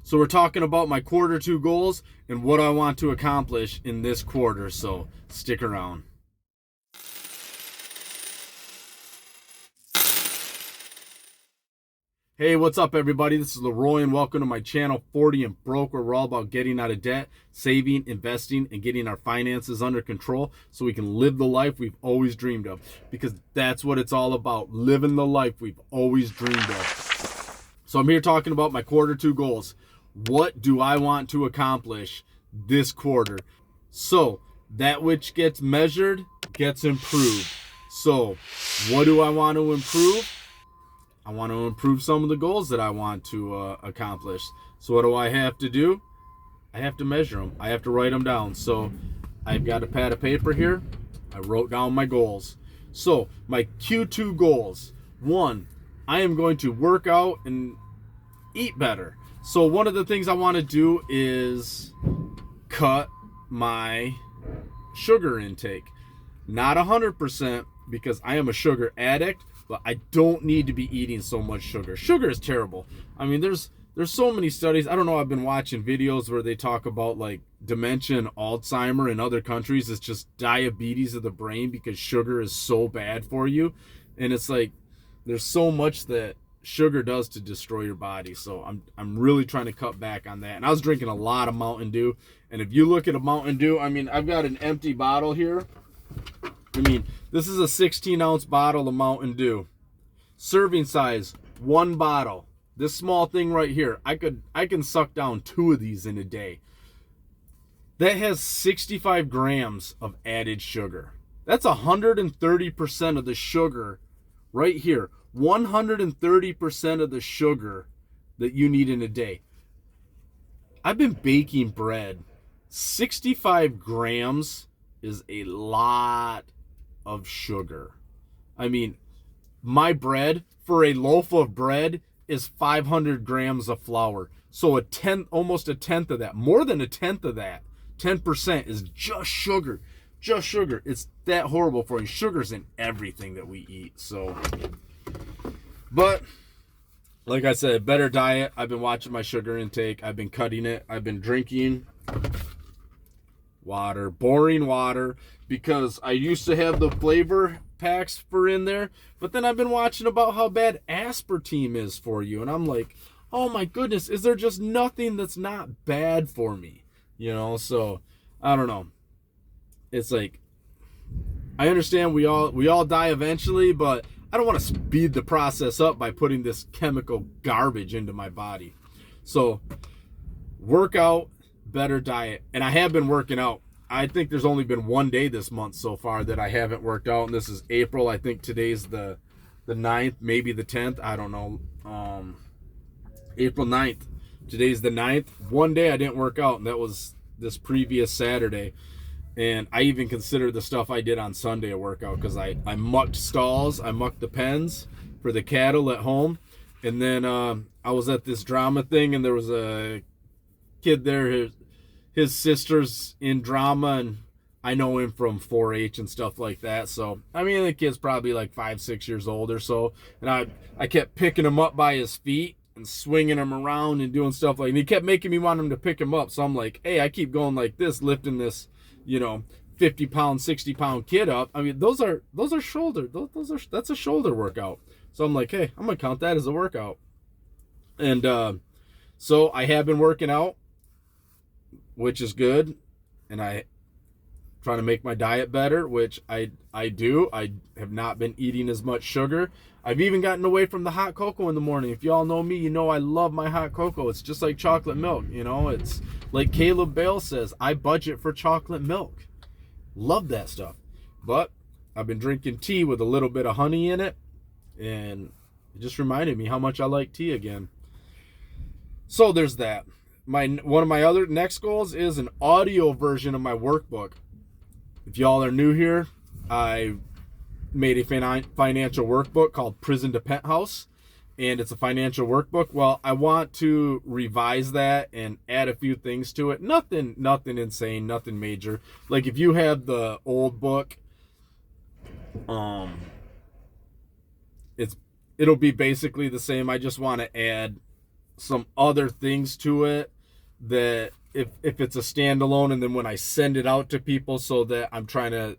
So we're talking about my quarter two goals and what I want to accomplish in this quarter. So stick around. Hey, what's up, everybody? This is Leroy, and welcome to my channel, 40 and Broke, where we're all about getting out of debt, saving, investing, and getting our finances under control so we can live the life we've always dreamed of. Because that's what it's all about, living the life we've always dreamed of. So I'm here talking about my quarter two goals. What do I want to accomplish this quarter? So that which gets measured gets improved. So what do I want to improve? I want to improve some of the goals that I want to accomplish. So what do I have to do? I have to measure them. I have to write them down. So I've got a pad of paper here. I wrote down my goals. So my Q2 goals. 1, I am going to work out and eat better. So one of the things I want to do is cut my sugar intake. Not 100% because I am a sugar addict, but I don't need to be eating so much sugar. Sugar is terrible. I mean, there's so many studies. I don't know, I've been watching videos where they talk about like dementia and Alzheimer in other countries. It's just diabetes of the brain because sugar is so bad for you. And it's like there's so much that sugar does to destroy your body. So I'm really trying to cut back on that. And I was drinking a lot of Mountain Dew. And if you look at a Mountain Dew, I mean, I've got an empty bottle here. I mean, this is a 16-ounce bottle of Mountain Dew. Serving size, 1 bottle. This small thing right here, I can suck down 2 of these in a day. That has 65 grams of added sugar. That's 130% of the sugar right here. 130% of the sugar that you need in a day. I've been baking bread. 65 grams is a lot of sugar. I mean, my bread, for a loaf of bread, is 500 grams of flour. So almost a tenth of that, more than a tenth of that, 10% is just sugar. Just sugar. It's that horrible for you. Sugar's in everything that we eat. So, but like I said, better diet. I've been watching my sugar intake. I've been cutting it. I've been drinking water, boring water, because I used to have the flavor packs for in there, but then I've been watching about how bad aspartame is for you, and I'm like, oh my goodness, is there just nothing that's not bad for me? You know, so I don't know. It's like, I understand we all die eventually, but I don't want to speed the process up by putting this chemical garbage into my body. So workout, better diet. And I have been working out. I think there's only been 1 day this month so far that I haven't worked out, and this is April. I think today's the 9th, maybe the 10th. I don't know. April 9th. Today's the 9th. 1 day I didn't work out, and that was this previous Saturday. And I even consider the stuff I did on Sunday a workout, because I mucked stalls. I mucked the pens for the cattle at home. And then I was at this drama thing, and there was a kid there. His sister's in drama, and I know him from 4-H and stuff like that. So, I mean, the kid's probably like 5-6 years old or so. And I kept picking him up by his feet and swinging him around and doing stuff like that. And he kept making me want him to pick him up. So I'm like, hey, I keep going like this, lifting this, 50-pound, 60-pound kid up. I mean, those are shoulder. That's a shoulder workout. So I'm like, hey, I'm going to count that as a workout. And so I have been working out, which is good, and I trying to make my diet better, which I do. I have not been eating as much sugar. I've even gotten away from the hot cocoa in the morning. If y'all know me, you know I love my hot cocoa. It's just like chocolate milk, It's like Caleb Bale says, I budget for chocolate milk. Love that stuff. But I've been drinking tea with a little bit of honey in it, and it just reminded me how much I like tea again. So there's that. One of my other next goals is an audio version of my workbook. If y'all are new here, I made a financial workbook called Prison to Penthouse, and it's a financial workbook. Well, I want to revise that and add a few things to it. Nothing insane, nothing major. Like if you have the old book, it'll be basically the same. I just want to add some other things to it that if it's a standalone, and then when I send it out to people, so that I'm trying to,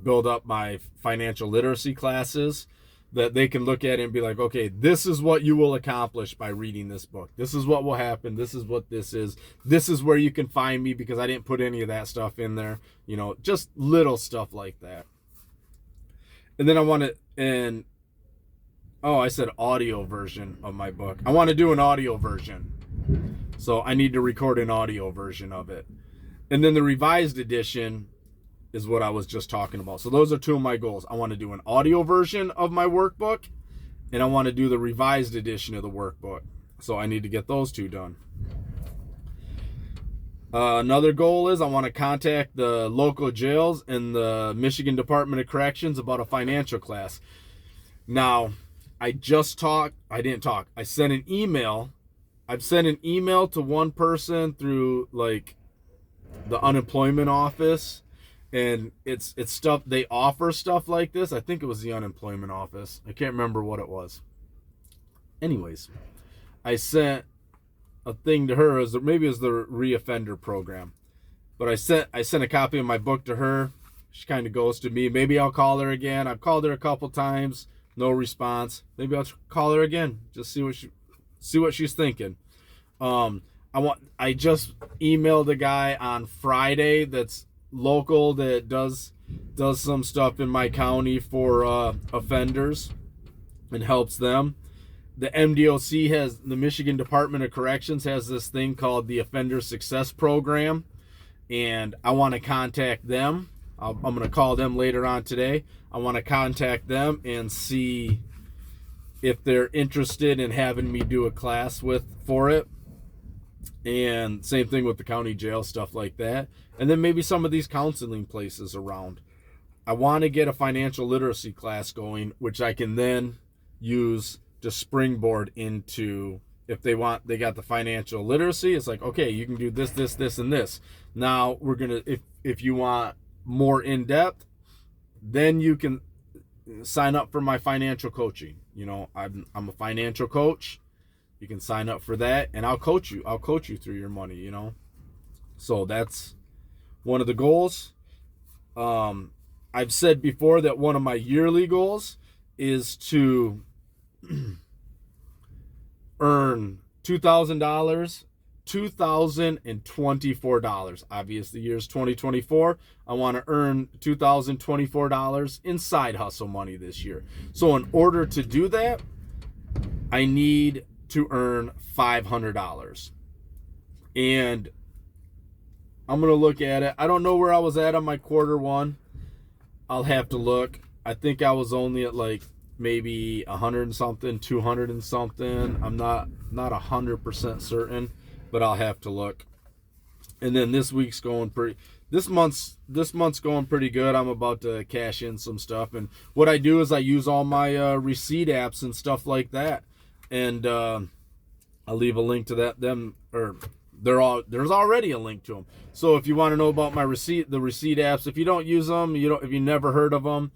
build up my financial literacy classes, that they can look at it and be like, okay, this is what you will accomplish by reading this book. This is what will happen. This is what this is. This is where you can find me, because I didn't put any of that stuff in there. Just little stuff like that. And then I said audio version of my book. I want to do an audio version. So I need to record an audio version of it. And then the revised edition is what I was just talking about. So those are two of my goals. I want to do an audio version of my workbook, and I want to do the revised edition of the workbook. So I need to get those two done. Another goal is I want to contact the local jails and the Michigan Department of Corrections about a financial class. Now, I sent an email. I've sent an email to one person through like the unemployment office, and it's stuff, they offer stuff like this. I think it was the unemployment office. I can't remember what it was. Anyways, I sent a thing to her, maybe it was the reoffender program. But I sent a copy of my book to her. She kind of ghosted me. Maybe I'll call her again. I've called her a couple times, no response. Maybe I'll call her again, just see what she's thinking. I just emailed a guy on Friday that's local, that does some stuff in my county for offenders and helps them. The MDOC the Michigan Department of Corrections has this thing called the Offender Success Program, and I want to contact them. I'm going to call them later on today. I want to contact them and see if they're interested in having me do a class for it. And same thing with the county jail, stuff like that. And then maybe some of these counseling places around. I want to get a financial literacy class going, which I can then use to springboard into, if they got the financial literacy, it's like, okay, you can do this, this, this, and this. Now we're going to, if you want more in depth, then you can sign up for my financial coaching. I'm a financial coach. You can sign up for that, and I'll coach you through your money, So that's one of the goals. I've said before that one of my yearly goals is to earn $2,000, $2,024. Obviously, the year's 2024. I want to earn $2,024 in side hustle money this year. So in order to do that, I need to earn $500. And I'm going to look at it. I don't know where I was at on my quarter one. I'll have to look. I think I was only at like maybe 100 and something, 200 and something. I'm not 100% certain, but I'll have to look. And then this month's going pretty good. I'm about to cash in some stuff. And what I do is I use all my receipt apps and stuff like that. And I'll leave a link to there's already a link to them. So if you want to know about the receipt apps, if you don't use them, if you never heard of them,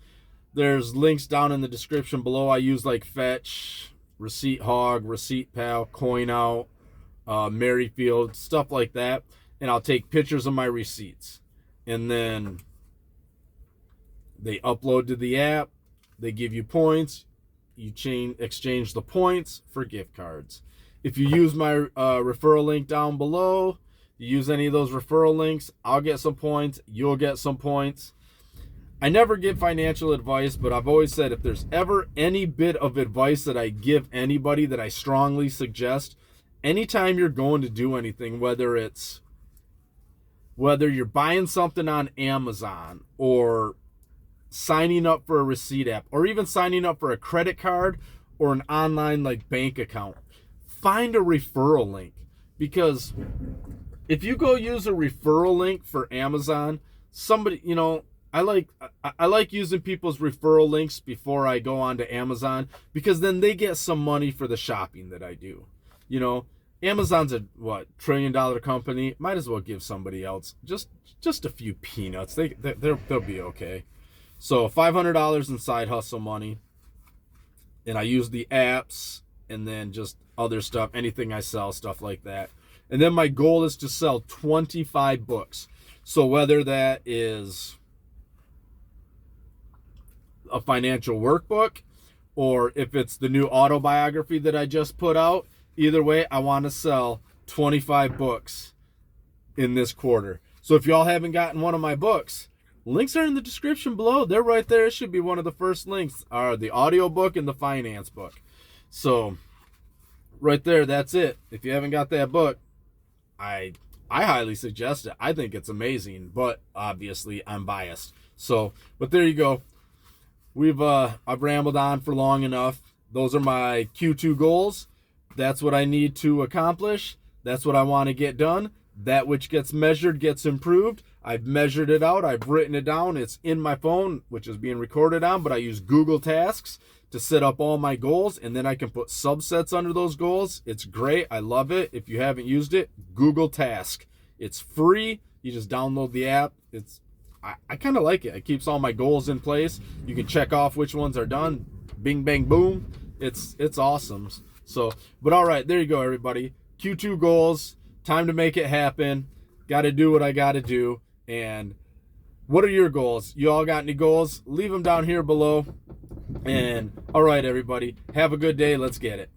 there's links down in the description below. I use like Fetch, Receipt Hog, Receipt Pal, Coin Out, Merrifield, stuff like that. And I'll take pictures of my receipts. And then they upload to the app. They give you points. You exchange the points for gift cards. If you use my referral link down below, you use any of those referral links, I'll get some points, you'll get some points. I never give financial advice, but I've always said if there's ever any bit of advice that I give anybody that I strongly suggest, anytime you're going to do anything, whether you're buying something on Amazon or signing up for a receipt app or even signing up for a credit card or an online like bank account, find a referral link. Because if you go use a referral link for Amazon, somebody, I like using people's referral links before I go on to Amazon, because then they get some money for the shopping that I do. Amazon's a $1 trillion company. Might as well give somebody else just a few peanuts. They'll be okay. So $500 in side hustle money, and I use the apps and then just other stuff, anything I sell, stuff like that. And then my goal is to sell 25 books. So whether that is a financial workbook, or if it's the new autobiography that I just put out, either way, I want to sell 25 books in this quarter. So if y'all haven't gotten one of my books, links are in the description below. They're right there. It should be one of the first links, are the audio book and the finance book. So right there, that's it. If you haven't got that book, I highly suggest it. I think it's amazing, but obviously I'm biased. So, but there you go. I've rambled on for long enough. Those are my Q2 goals. That's what I need to accomplish. That's what I want to get done. That which gets measured gets improved. I've measured it out. I've written it down. It's in my phone, which is being recorded on, but I use Google Tasks to set up all my goals, and then I can put subsets under those goals. It's great. I love it. If you haven't used it, Google Task. It's free. You just download the app. I kind of like it. It keeps all my goals in place. You can check off which ones are done. Bing, bang, boom. It's awesome. So, but all right, there you go, everybody. Q2 goals. Time to make it happen. Got to do what I got to do. And what are your goals? You all got any goals? Leave them down here below. And all right, everybody, have a good day. Let's get it.